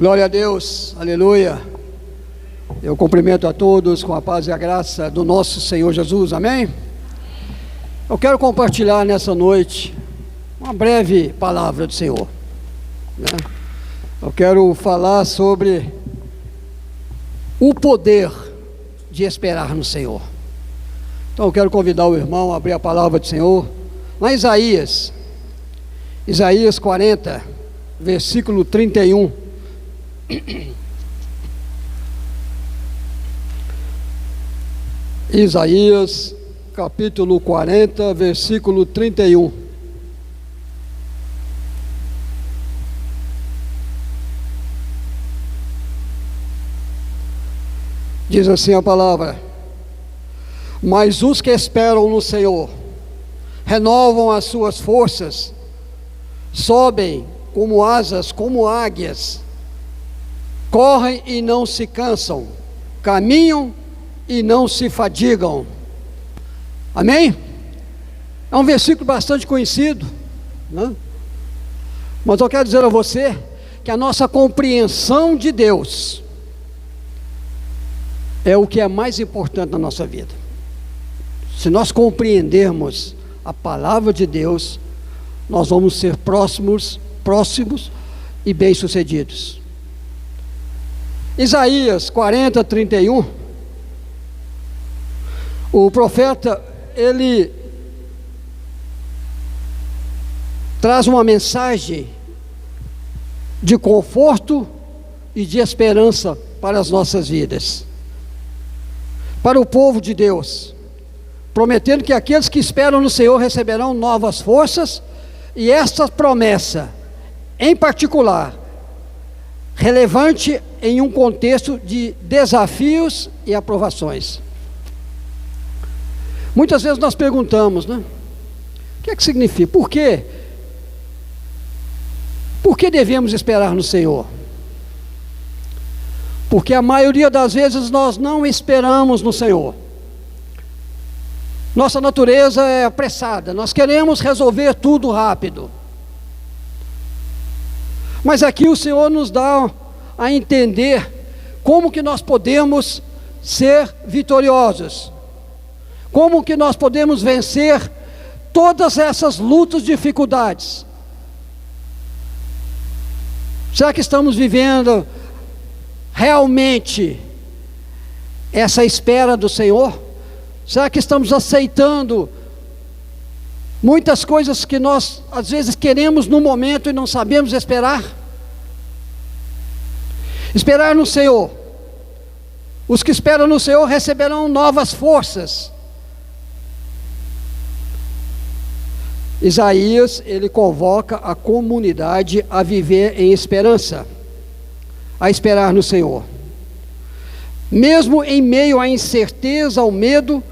Glória a Deus, aleluia. Eu cumprimento a todos com a paz e a graça do nosso Senhor Jesus, amém? Eu quero compartilhar nessa noite uma breve palavra do Senhor, né? Eu quero falar sobre o poder de esperar no Senhor. Então eu quero convidar o irmão a abrir a palavra do Senhor lá em Isaías 40, versículo 31. Isaías capítulo 40, versículo 31. Diz assim a palavra: mas os que esperam no Senhor renovam as suas forças, sobem como asas, como águias, correm e não se cansam, caminham e não se fadigam. Amém? É um versículo bastante conhecido, né? Mas eu quero dizer a você que a nossa compreensão de Deus é o que é mais importante na nossa vida. Se nós compreendermos a palavra de Deus, nós vamos ser próximos e bem-sucedidos. Isaías 40, 31, o profeta, ele traz uma mensagem de conforto e de esperança para as nossas vidas, para o povo de Deus, prometendo que aqueles que esperam no Senhor receberão novas forças. E esta promessa, em particular, relevante em um contexto de desafios e aprovações. Muitas vezes nós perguntamos, né? O que é que significa? Por quê? Por que devemos esperar no Senhor? Porque a maioria das vezes nós não esperamos no Senhor. Nossa natureza é apressada, nós queremos resolver tudo rápido. Mas aqui o Senhor nos dá a entender como que nós podemos ser vitoriosos, como que nós podemos vencer todas essas lutas, dificuldades. Será que estamos vivendo realmente essa espera do Senhor? Será que estamos aceitando muitas coisas que nós às vezes queremos no momento e não sabemos esperar? Esperar no Senhor. Os que esperam no Senhor receberão novas forças. Isaías, ele convoca a comunidade a viver em esperança, a esperar no Senhor. Mesmo em meio à incerteza, ao medo,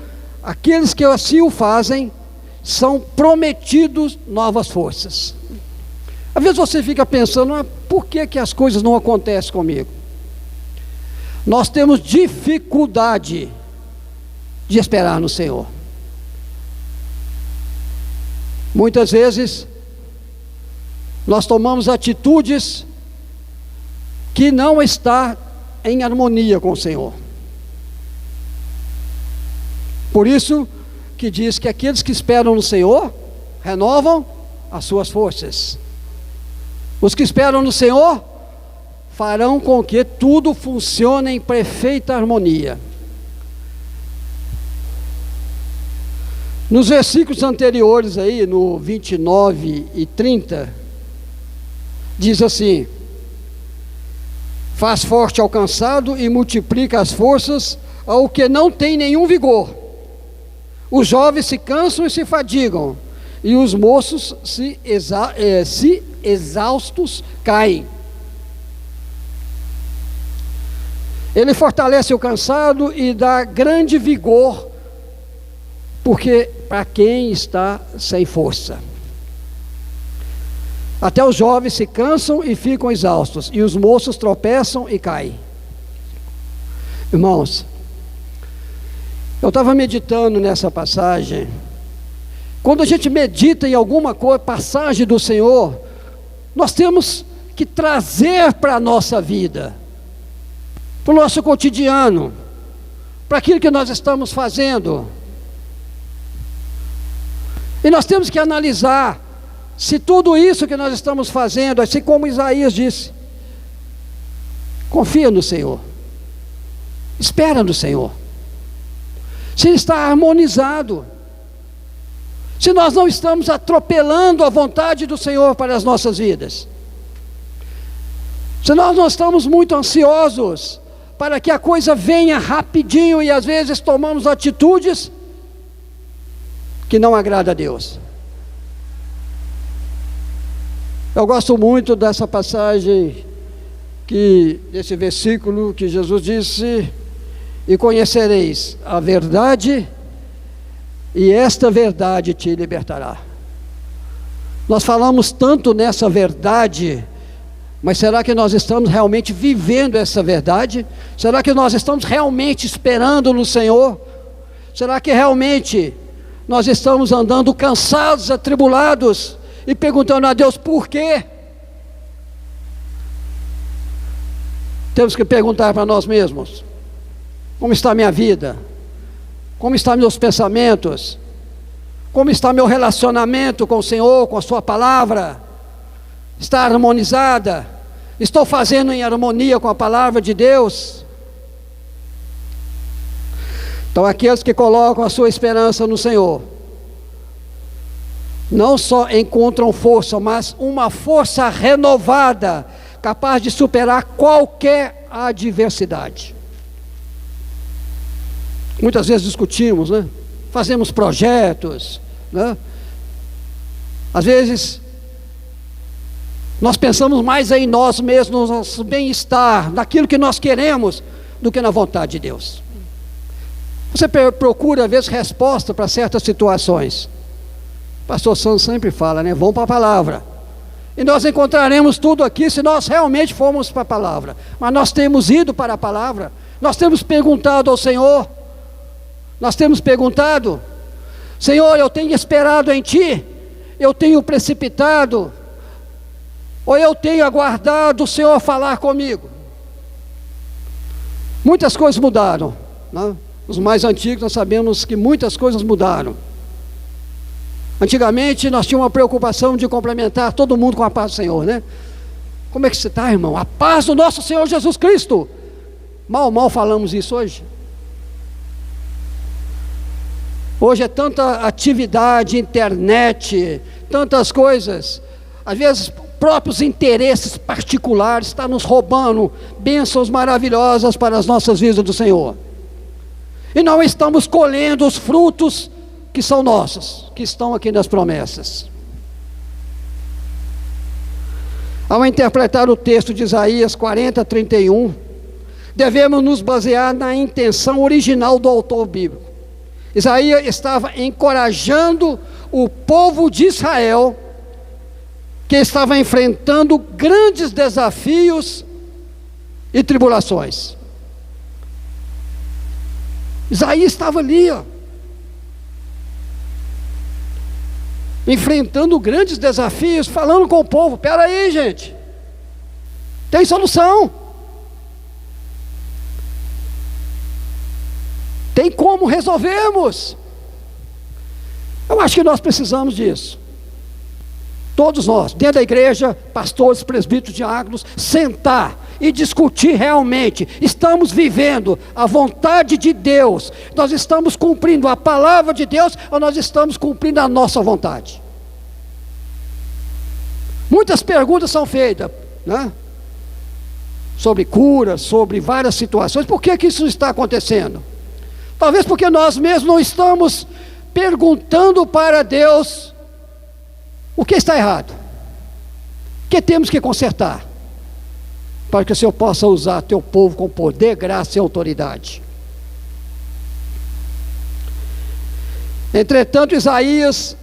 aqueles que assim o fazem são prometidos novas forças. Às vezes você fica pensando, por que as coisas não acontecem comigo? Nós temos dificuldade de esperar no Senhor. Muitas vezes nós tomamos atitudes que não estão em harmonia com o Senhor. Por isso que diz que aqueles que esperam no Senhor renovam as suas forças. Os que esperam no Senhor farão com que tudo funcione em perfeita harmonia. Nos versículos anteriores aí, no 29 e 30, diz assim: faz forte ao cansado e multiplica as forças ao que não tem nenhum vigor. Os jovens se cansam e se fadigam, e os moços exaustos caem. Ele fortalece o cansado e dá grande vigor, porque para quem está sem força. Até os jovens se cansam e ficam exaustos, e os moços tropeçam e caem. Irmãos, eu estava meditando nessa passagem. Quando a gente medita em alguma passagem do Senhor, nós temos que trazer para a nossa vida, para o nosso cotidiano, para aquilo que nós estamos fazendo. E nós temos que analisar se tudo isso que nós estamos fazendo, assim como Isaías disse, confia no Senhor, espera no Senhor, se ele está harmonizado, se nós não estamos atropelando a vontade do Senhor para as nossas vidas, se nós não estamos muito ansiosos para que a coisa venha rapidinho e às vezes tomamos atitudes que não agrada a Deus. Eu gosto muito dessa passagem, desse versículo que Jesus disse: e conhecereis a verdade, e esta verdade te libertará. Nós falamos tanto nessa verdade, mas será que nós estamos realmente vivendo essa verdade? Será que nós estamos realmente esperando no Senhor? Será que realmente nós estamos andando cansados, atribulados, e perguntando a Deus por quê? Temos que perguntar para nós mesmos: como está a minha vida? Como estão meus pensamentos? Como está meu relacionamento com o Senhor, com a sua palavra? Está harmonizada? Estou fazendo em harmonia com a palavra de Deus? Então, aqueles que colocam a sua esperança no Senhor, não só encontram força, mas uma força renovada, capaz de superar qualquer adversidade. Muitas vezes discutimos, né? Fazemos projetos, né? Às vezes nós pensamos mais em nós mesmos, no nosso bem-estar, naquilo que nós queremos, do que na vontade de Deus. Você procura, às vezes, resposta para certas situações. O pastor Santos sempre fala, né? Vão para a palavra. E nós encontraremos tudo aqui se nós realmente formos para a palavra. Mas nós temos ido para a palavra, nós temos perguntado ao Senhor, nós temos perguntado: Senhor, eu tenho esperado em Ti, eu tenho precipitado, ou eu tenho aguardado o Senhor falar comigo? Muitas coisas mudaram, né? Os mais antigos nós sabemos que muitas coisas mudaram. Antigamente nós tínhamos uma preocupação de complementar todo mundo com a paz do Senhor, né? Como é que você está, irmão? A paz do nosso Senhor Jesus Cristo. Mal falamos isso hoje. Hoje é tanta atividade, internet, tantas coisas. Às vezes próprios interesses particulares estão nos roubando bênçãos maravilhosas para as nossas vidas do Senhor. E não estamos colhendo os frutos que são nossos, que estão aqui nas promessas. Ao interpretar o texto de Isaías 40:31, devemos nos basear na intenção original do autor bíblico. Isaías estava encorajando o povo de Israel, que estava enfrentando grandes desafios e tribulações. Isaías estava ali, enfrentando grandes desafios, falando com o povo: espera aí, gente, tem solução, tem como resolvermos. Eu acho que nós precisamos disso, todos nós, dentro da igreja, pastores, presbíteros, diáconos, sentar e discutir realmente: estamos vivendo a vontade de Deus, nós estamos cumprindo a palavra de Deus, ou nós estamos cumprindo a nossa vontade? Muitas perguntas são feitas, né? Sobre cura, sobre várias situações. Por que isso está acontecendo? Talvez porque nós mesmos não estamos perguntando para Deus o que está errado, o que temos que consertar, para que o Senhor possa usar teu povo com poder, graça e autoridade. Entretanto, Isaías,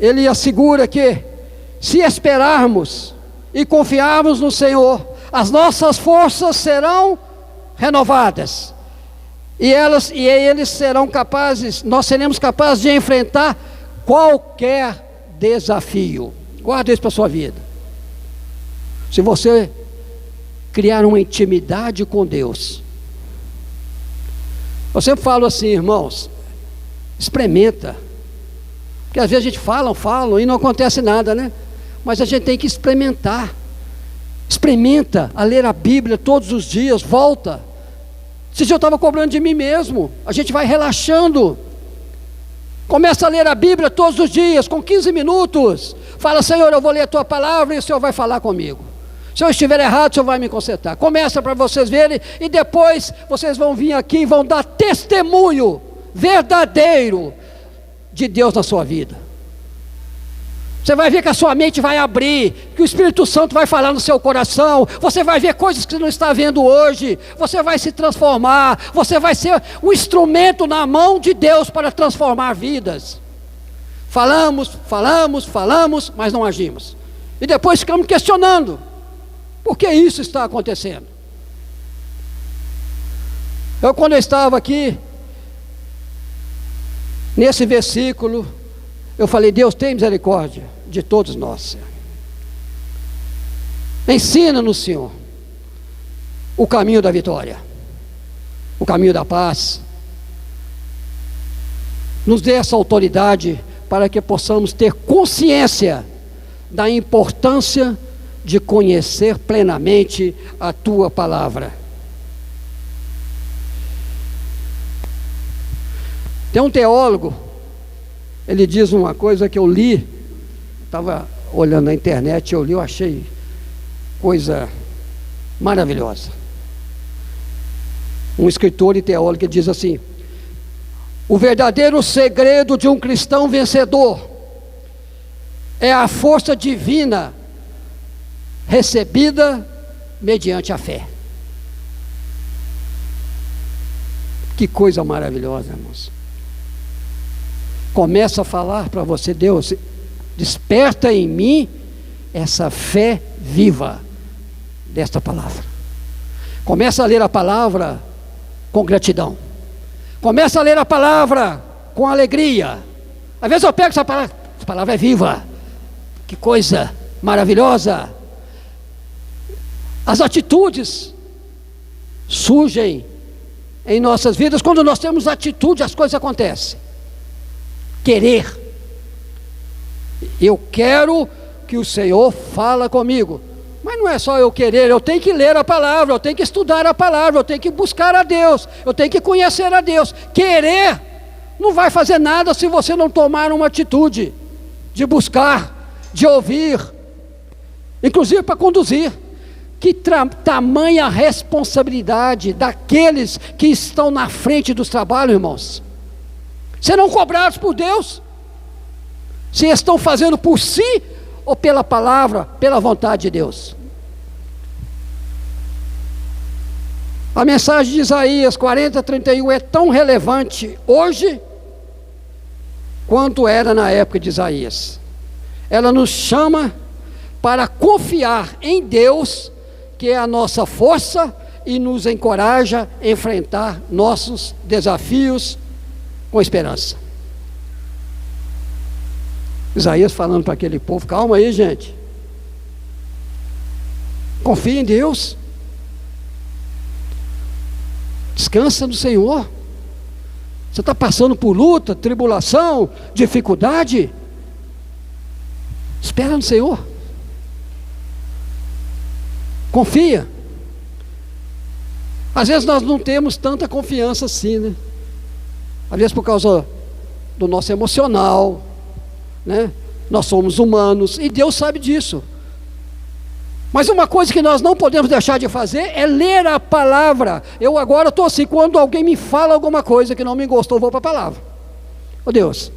ele assegura que, se esperarmos e confiarmos no Senhor, as nossas forças serão renovadas, e eles serão capazes, nós seremos capazes de enfrentar qualquer desafio. Guarda isso para a sua vida. Se você criar uma intimidade com Deus, eu sempre falo assim, irmãos, experimenta, porque às vezes a gente fala e não acontece nada, né? Mas a gente tem que experimentar. Experimenta a ler a Bíblia todos os dias, volta. Se eu estava cobrando de mim mesmo, a gente vai relaxando. Começa a ler a Bíblia todos os dias, com 15 minutos. Fala, Senhor, eu vou ler a tua palavra e o Senhor vai falar comigo. Se eu estiver errado, o Senhor vai me consertar. Começa para vocês verem e depois vocês vão vir aqui e vão dar testemunho verdadeiro de Deus na sua vida. Você vai ver que a sua mente vai abrir, que o Espírito Santo vai falar no seu coração, você vai ver coisas que você não está vendo hoje, você vai se transformar, você vai ser um instrumento na mão de Deus para transformar vidas. Falamos, mas não agimos. E depois ficamos questionando, por que isso está acontecendo? Quando eu estava aqui, nesse versículo, eu falei, Deus tem misericórdia de todos nós, Senhor. Ensina-nos, Senhor, o caminho da vitória, o caminho da paz. Nos dê essa autoridade para que possamos ter consciência da importância de conhecer plenamente a Tua palavra. Tem um teólogo, ele diz uma coisa que eu li, estava olhando na internet, eu achei coisa maravilhosa. Um escritor e teólogo que diz assim: o verdadeiro segredo de um cristão vencedor é a força divina recebida mediante a fé. Que coisa maravilhosa, irmãos. Começa a falar para você, Deus, desperta em mim essa fé viva desta palavra. Começa a ler a palavra com gratidão. Começa a ler a palavra com alegria. Às vezes eu pego essa palavra é viva. Que coisa maravilhosa. As atitudes surgem em nossas vidas. Quando nós temos atitude, as coisas acontecem. Querer. Eu quero que o Senhor fala comigo. Mas não é só eu querer, eu tenho que ler a palavra, eu tenho que estudar a palavra, eu tenho que buscar a Deus, eu tenho que conhecer a Deus. Querer não vai fazer nada se você não tomar uma atitude de buscar, de ouvir, inclusive para conduzir. Que tamanha responsabilidade daqueles que estão na frente dos trabalhos, irmãos. Serão cobrados por Deus, se estão fazendo por si ou pela palavra, pela vontade de Deus. A mensagem de Isaías 40:31 é tão relevante hoje quanto era na época de Isaías. Ela nos chama para confiar em Deus, que é a nossa força, e nos encoraja a enfrentar nossos desafios com esperança. Isaías falando para aquele povo: calma aí, gente, confia em Deus, descansa no Senhor. Você está passando por luta, tribulação, dificuldade, espera no Senhor, confia. Às vezes nós não temos tanta confiança assim, né? Às vezes por causa do nosso emocional, né? Nós somos humanos e Deus sabe disso. Mas uma coisa que nós não podemos deixar de fazer é ler a palavra. Eu agora estou assim, quando alguém me fala alguma coisa que não me gostou, eu vou para a palavra. Ô Deus,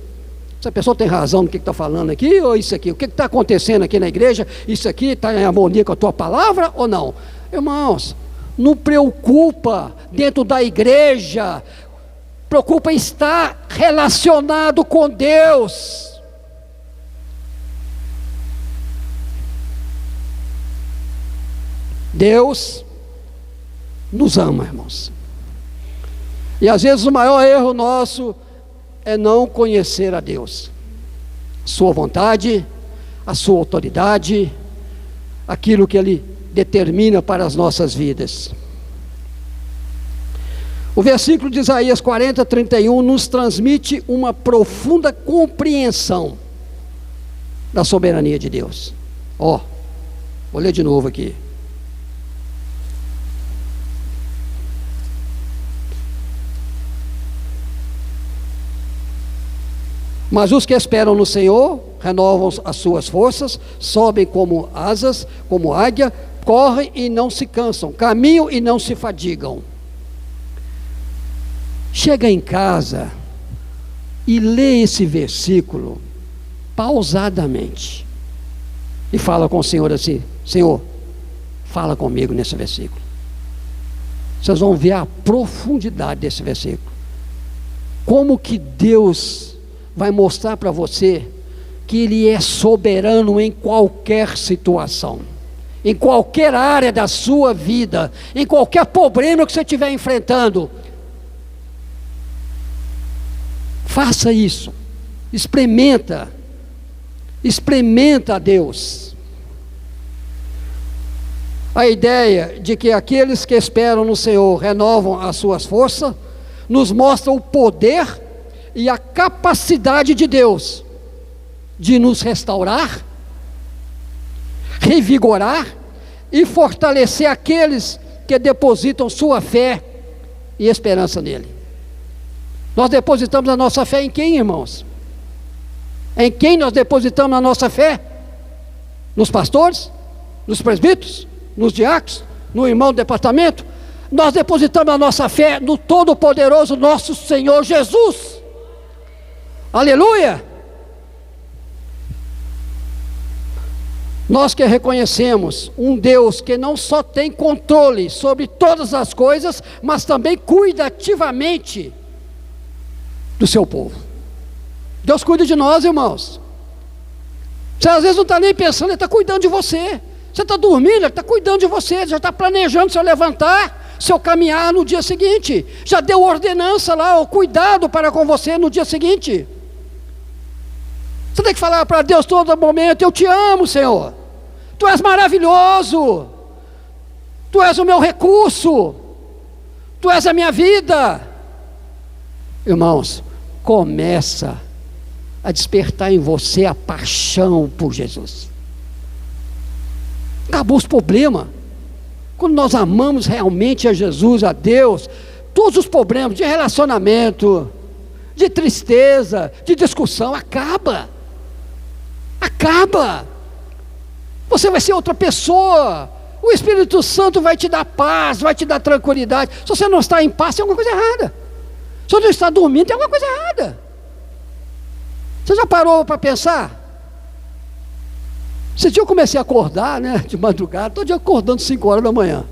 essa pessoa tem razão no que está falando aqui, ou isso aqui? O que está acontecendo aqui na igreja? Isso aqui está em harmonia com a tua palavra ou não? Irmãos, não preocupa dentro da igreja, preocupa em estar relacionado com Deus. Deus nos ama, irmãos. E às vezes o maior erro nosso é não conhecer a Deus, sua vontade, a sua autoridade, aquilo que Ele determina para as nossas vidas. O versículo de Isaías 40, 31 nos transmite uma profunda compreensão da soberania de Deus. Vou ler de novo aqui. Mas os que esperam no Senhor renovam as suas forças, sobem como asas, como águia, correm e não se cansam, caminham e não se fadigam. Chega em casa e lê esse versículo pausadamente e fala com o Senhor assim: Senhor, fala comigo nesse versículo. Vocês vão ver a profundidade desse versículo, como que Deus vai mostrar para você que Ele é soberano em qualquer situação, em qualquer área da sua vida, em qualquer problema que você estiver enfrentando. Faça isso, experimenta a Deus. A ideia de que aqueles que esperam no Senhor renovam as suas forças, nos mostra o poder e a capacidade de Deus de nos restaurar, revigorar e fortalecer aqueles que depositam sua fé e esperança nele. Nós depositamos a nossa fé em quem, irmãos? Em quem nós depositamos a nossa fé? Nos pastores? Nos presbíteros? Nos diáconos? No irmão do departamento? Nós depositamos a nossa fé no Todo-Poderoso nosso Senhor Jesus. Aleluia! Nós que reconhecemos um Deus que não só tem controle sobre todas as coisas, mas também cuida ativamente do seu povo. Deus cuida de nós, irmãos. Você às vezes não está nem pensando, Ele está cuidando de você. Você está dormindo, Ele está cuidando de você. Ele já está planejando seu levantar, seu caminhar no dia seguinte. Já deu ordenança lá, o cuidado para com você no dia seguinte. Você tem que falar para Deus todo momento: eu te amo, Senhor. Tu és maravilhoso. Tu és o meu recurso. Tu és a minha vida. Irmãos, começa a despertar em você a paixão por Jesus. Acabou os problemas. Quando nós amamos realmente a Jesus, a Deus, todos os problemas de relacionamento, de tristeza, de discussão, acaba. Você vai ser outra pessoa. O Espírito Santo vai te dar paz, vai te dar tranquilidade. Se você não está em paz, tem alguma coisa errada. Se você não está dormindo, tem alguma coisa errada. Você já parou para pensar? Esse dia eu comecei a acordar, de madrugada, todo dia acordando 5 horas da manhã.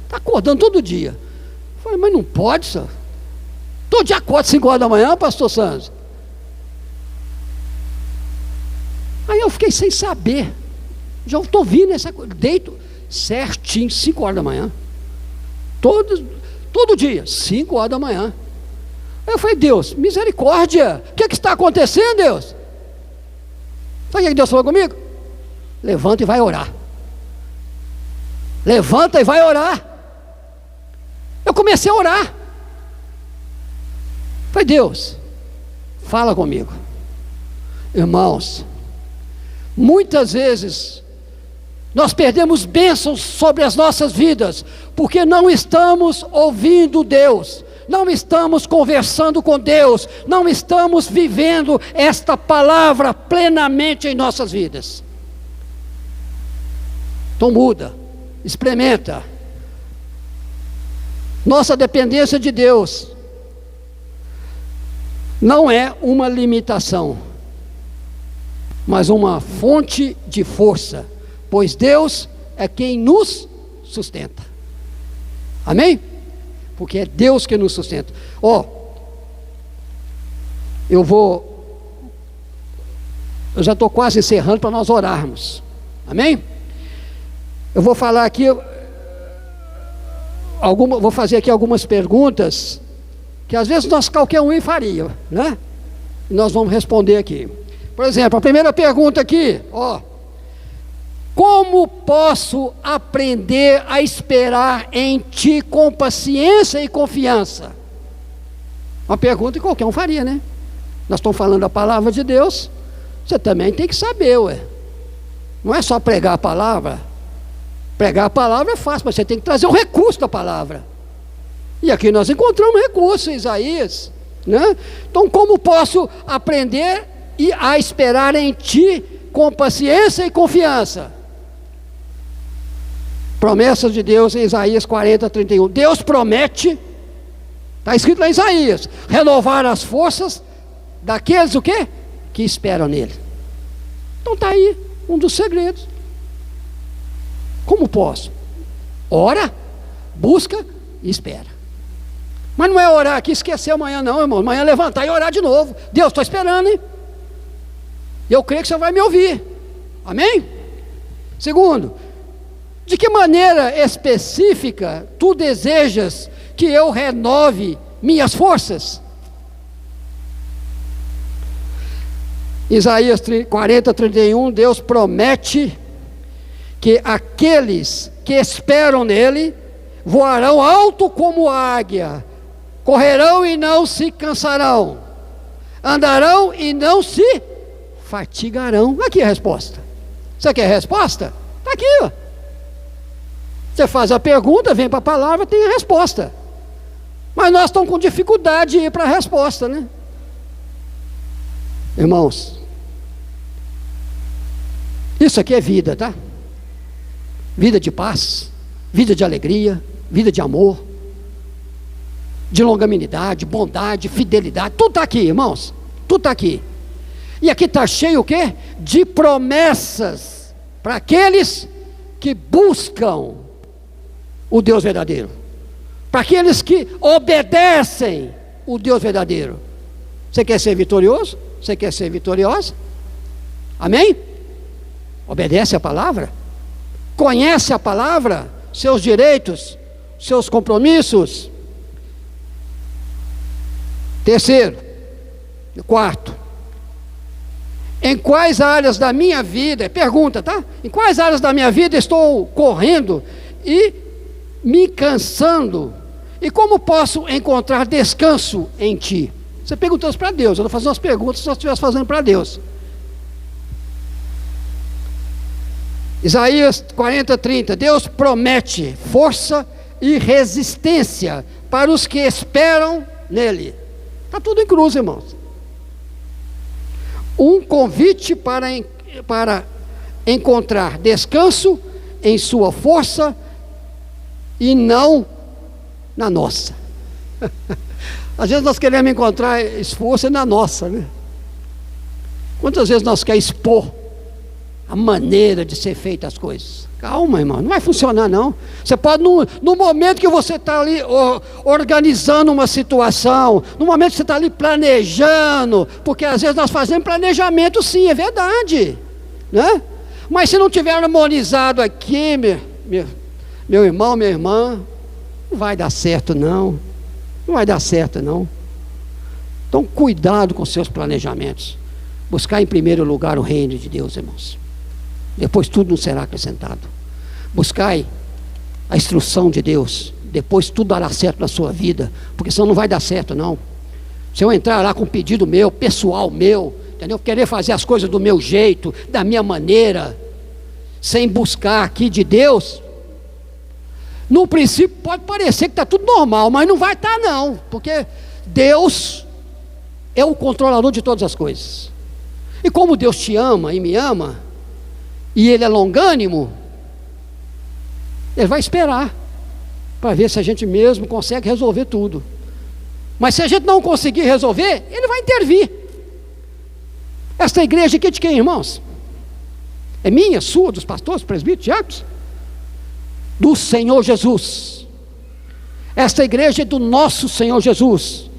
Está acordando todo dia. Eu falei, mas não pode, senhor. Todo dia acorda 5 horas da manhã, pastor Santos. Aí eu fiquei sem saber. Já estou vindo essa coisa. Deito certinho, 5 horas da manhã. Todo dia, 5 horas da manhã. Aí eu falei, Deus, misericórdia. O que está acontecendo, Deus? Sabe o que Deus falou comigo? Levanta e vai orar. Levanta e vai orar. Eu comecei a orar. Falei, Deus, fala comigo. Irmãos, muitas vezes nós perdemos bênçãos sobre as nossas vidas, porque não estamos ouvindo Deus, não estamos conversando com Deus, não estamos vivendo esta palavra plenamente em nossas vidas. Então muda, experimenta. Nossa dependência de Deus não é uma limitação, mas uma fonte de força, pois Deus é quem nos sustenta. Amém? Porque é Deus que nos sustenta. Eu já estou quase encerrando para nós orarmos. Amém? Eu vou falar aqui, vou fazer aqui algumas perguntas, que às vezes qualquer um faria, né? E nós vamos responder aqui. Por exemplo, a primeira pergunta aqui, Como posso aprender a esperar em Ti com paciência e confiança? Uma pergunta que qualquer um faria, né? Nós estamos falando da palavra de Deus, você também tem que saber, ué. Não é só pregar a palavra. Pregar a palavra é fácil, mas você tem que trazer o recurso da palavra. E aqui nós encontramos recurso em Isaías, né? Então, como posso aprender a esperar em Ti com paciência e confiança? Promessas de Deus em Isaías 40:31. Deus promete, está escrito lá em Isaías, renovar as forças daqueles o quê? Que esperam nele. Então está aí um dos segredos. Como posso? Ora, busca e espera. Mas não é orar aqui e esquecer amanhã não, irmão. Amanhã levantar e orar de novo. Deus, estou esperando, hein? Eu creio que você vai me ouvir. Amém? Segundo, de que maneira específica tu desejas que eu renove minhas forças? Isaías 40:31, Deus promete que aqueles que esperam nele voarão alto como águia, correrão e não se cansarão, andarão e não se fatigarão. Aqui a resposta. Você quer a resposta? Está aqui, ó. Você faz a pergunta, vem para a palavra, tem a resposta. Mas nós estamos com dificuldade de ir para a resposta, né? Irmãos, isso aqui é vida, tá? Vida de paz, vida de alegria, vida de amor, de longanimidade, bondade, fidelidade, tudo está aqui, irmãos, tudo está aqui. E aqui está cheio o quê? De promessas para aqueles que buscam o Deus verdadeiro, para aqueles que obedecem o Deus verdadeiro. Você quer ser vitorioso? Você quer ser vitoriosa? Amém? Obedece a palavra, conhece a palavra, seus direitos, seus compromissos. Terceiro, quarto, em quais áreas da minha vida, pergunta, tá? Em quais áreas da minha vida estou correndo e me cansando? E como posso encontrar descanso em Ti? Você perguntou isso para Deus. Eu estou fazendo as perguntas se você estivesse fazendo para Deus. Isaías 40:30, Deus promete força e resistência para os que esperam nele. Está tudo em cruz, irmãos. Um convite para encontrar descanso em sua força e não na nossa. Às vezes nós queremos encontrar esforço na nossa, né? Quantas vezes nós queremos expor a maneira de ser feitas as coisas? Calma, irmão, não vai funcionar não. Você pode, no momento que você está ali organizando uma situação, no momento que você está ali planejando, porque às vezes nós fazemos planejamento sim, é verdade, né? Mas se não tiver harmonizado aqui, meu irmão, minha irmã, não vai dar certo não. Não vai dar certo não. Então cuidado com seus planejamentos. Buscar em primeiro lugar o reino de Deus, irmãos. Depois tudo não será acrescentado. Buscai a instrução de Deus. Depois tudo dará certo na sua vida. Porque senão não vai dar certo não. Se eu entrar lá com um pedido meu, pessoal meu, entendeu? Querer fazer as coisas do meu jeito, da minha maneira, sem buscar aqui de Deus, no princípio pode parecer que está tudo normal, mas não vai estar não, porque Deus é o controlador de todas as coisas. E como Deus te ama e me ama, e Ele é longânimo, Ele vai esperar para ver se a gente mesmo consegue resolver tudo. Mas se a gente não conseguir resolver, Ele vai intervir. Esta igreja aqui é de quem, irmãos? É minha, sua, dos pastores, presbíteros, diáconos? Do Senhor Jesus. Esta igreja é do nosso Senhor Jesus.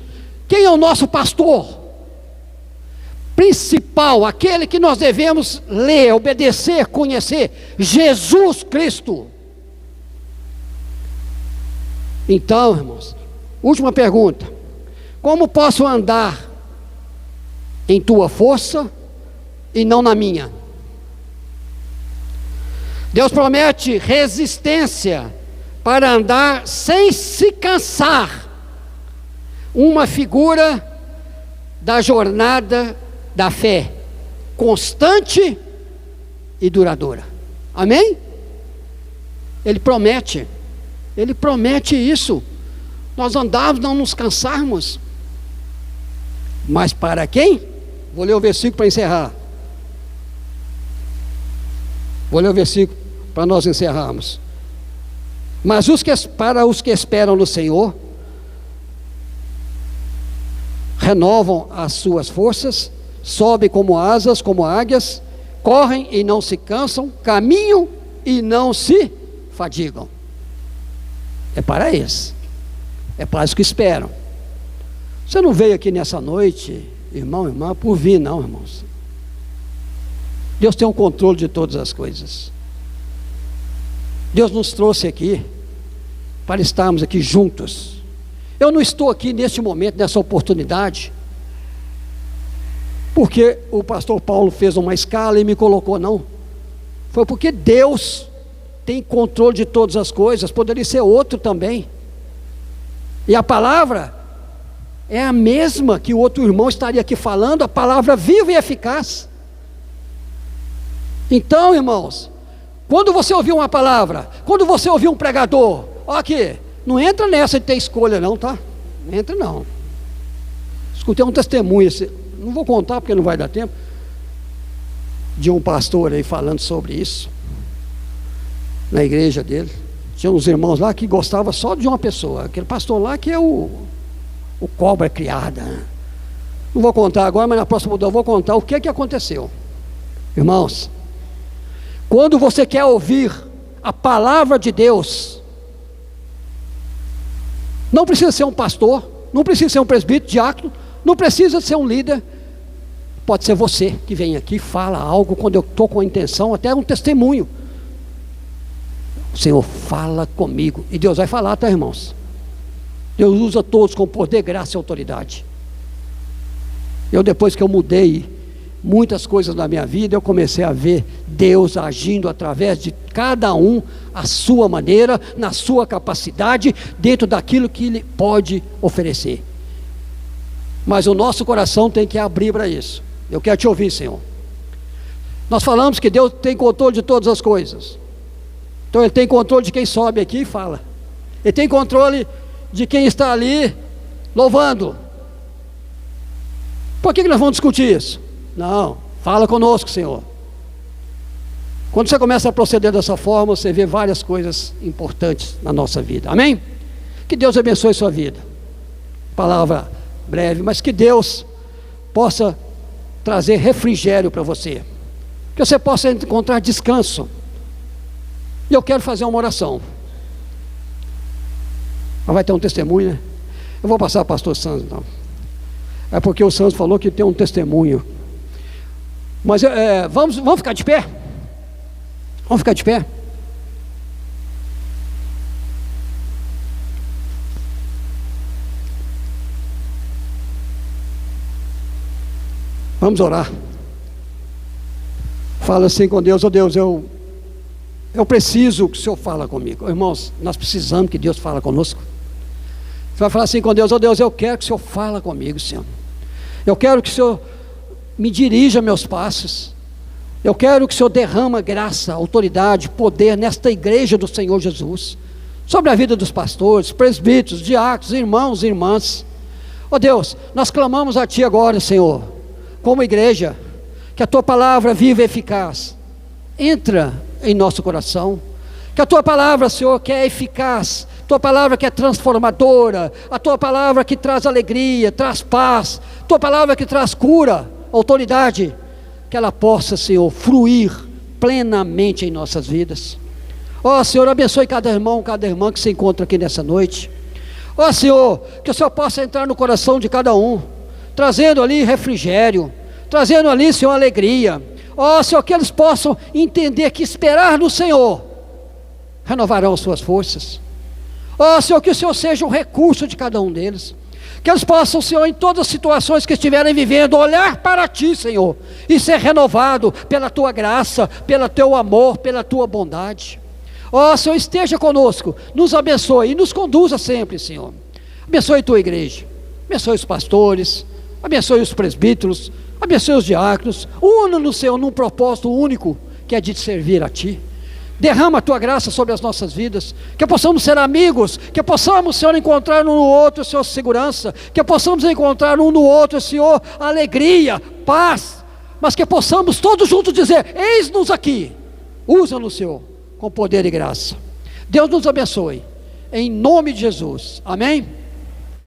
Quem é o nosso pastor principal, aquele que nós devemos ler, obedecer, conhecer? Jesus Cristo. Então, irmãos, última pergunta: como posso andar em tua força e não na minha? Deus promete resistência para andar sem se cansar. Uma figura da jornada da fé, constante e duradoura. Amém? Ele promete isso. Nós andarmos, não nos cansarmos. Mas para quem? Vou ler o versículo para encerrar. Vou ler o versículo para nós encerrarmos. Mas para os que esperam no Senhor, renovam as suas forças, sobem como asas, como águias, correm e não se cansam, caminham e não se fadigam. É para eles, é para os que esperam. Você não veio aqui nessa noite, irmão, irmã, por vir, não, irmãos. Deus tem o controle de todas as coisas. Deus nos trouxe aqui para estarmos aqui juntos. Eu não estou aqui neste momento, nessa oportunidade, porque o pastor Paulo fez uma escala e me colocou, não. Foi porque Deus tem controle de todas as coisas. Poderia ser outro também. E a palavra é a mesma que o outro irmão estaria aqui falando, a palavra viva e eficaz. Então, irmãos, quando você ouvir uma palavra, quando você ouvir um pregador, olha aqui, não entra nessa de ter escolha não, tá? Não entra não. Escutei um testemunho, não vou contar porque não vai dar tempo, de um pastor aí falando sobre isso, na igreja dele. Tinha uns irmãos lá que gostavam só de uma pessoa, aquele pastor lá que é o cobra criada. Não vou contar agora, mas na próxima eu vou contar o que aconteceu. Irmãos, quando você quer ouvir a palavra de Deus, não precisa ser um pastor, não precisa ser um presbítero, diácono, não precisa ser um líder. Pode ser você que vem aqui e fala algo quando eu estou com a intenção, até um testemunho. O Senhor fala comigo, e Deus vai falar, tá, irmãos? Deus usa todos com poder, graça e autoridade. Depois que eu mudei muitas coisas na minha vida, eu comecei a ver Deus agindo através de cada um, à sua maneira, na sua capacidade, dentro daquilo que Ele pode oferecer. Mas o nosso coração tem que abrir para isso. Eu quero te ouvir, Senhor. Nós falamos que Deus tem controle de todas as coisas. Então Ele tem controle de quem sobe aqui e fala. Ele tem controle de quem está ali louvando. Por que nós vamos discutir isso? Não, fala conosco, Senhor. Quando você começa a proceder dessa forma, você vê várias coisas importantes na nossa vida. Amém? Que Deus abençoe sua vida. Palavra breve, mas que Deus possa trazer refrigério para você, que você possa encontrar descanso. E eu quero fazer uma oração. Mas vai ter um testemunho, né? Eu vou passar para o pastor Santos, então. É porque o Santos falou que tem um testemunho. Mas vamos ficar de pé? Vamos ficar de pé? Vamos orar. Fala assim com Deus: ó Deus, eu preciso que o Senhor fale comigo. Irmãos, nós precisamos que Deus fale conosco. Você vai falar assim com Deus: ó Deus, eu quero que o Senhor fale comigo, Senhor. Eu quero que o Senhor me dirija meus passos. Eu quero que o Senhor derrama graça, autoridade, poder nesta igreja do Senhor Jesus, sobre a vida dos pastores, presbíteros, diáconos, irmãos e irmãs. Ó Deus, nós clamamos a Ti agora, Senhor, como igreja, que a Tua palavra viva e eficaz entra em nosso coração, que a Tua palavra, Senhor, que é eficaz, Tua palavra que é transformadora, a Tua palavra que traz alegria, traz paz, Tua palavra que traz cura, autoridade, que ela possa, Senhor, fluir plenamente em nossas vidas. Ó Senhor, abençoe cada irmão, cada irmã que se encontra aqui nessa noite. Ó Senhor, que o Senhor possa entrar no coração de cada um, trazendo ali refrigério, trazendo ali, Senhor, alegria. Ó Senhor, que eles possam entender que esperar no Senhor renovarão suas forças. Ó Senhor, que o Senhor seja o recurso de cada um deles. Que eles possam, Senhor, em todas as situações que estiverem vivendo, olhar para Ti, Senhor, e ser renovado pela Tua graça, pelo Teu amor, pela Tua bondade. Ó Senhor, esteja conosco, nos abençoe e nos conduza sempre, Senhor. Abençoe Tua igreja, abençoe os pastores, abençoe os presbíteros, abençoe os diáconos. Una-nos, Senhor, num propósito único, que é de te servir a Ti. Derrama a Tua graça sobre as nossas vidas, que possamos ser amigos, que possamos, Senhor, encontrar um no outro, Senhor, segurança, que possamos encontrar um no outro, Senhor, alegria, paz, mas que possamos todos juntos dizer: eis-nos aqui, usa-nos, Senhor, com poder e graça. Deus nos abençoe, em nome de Jesus, amém?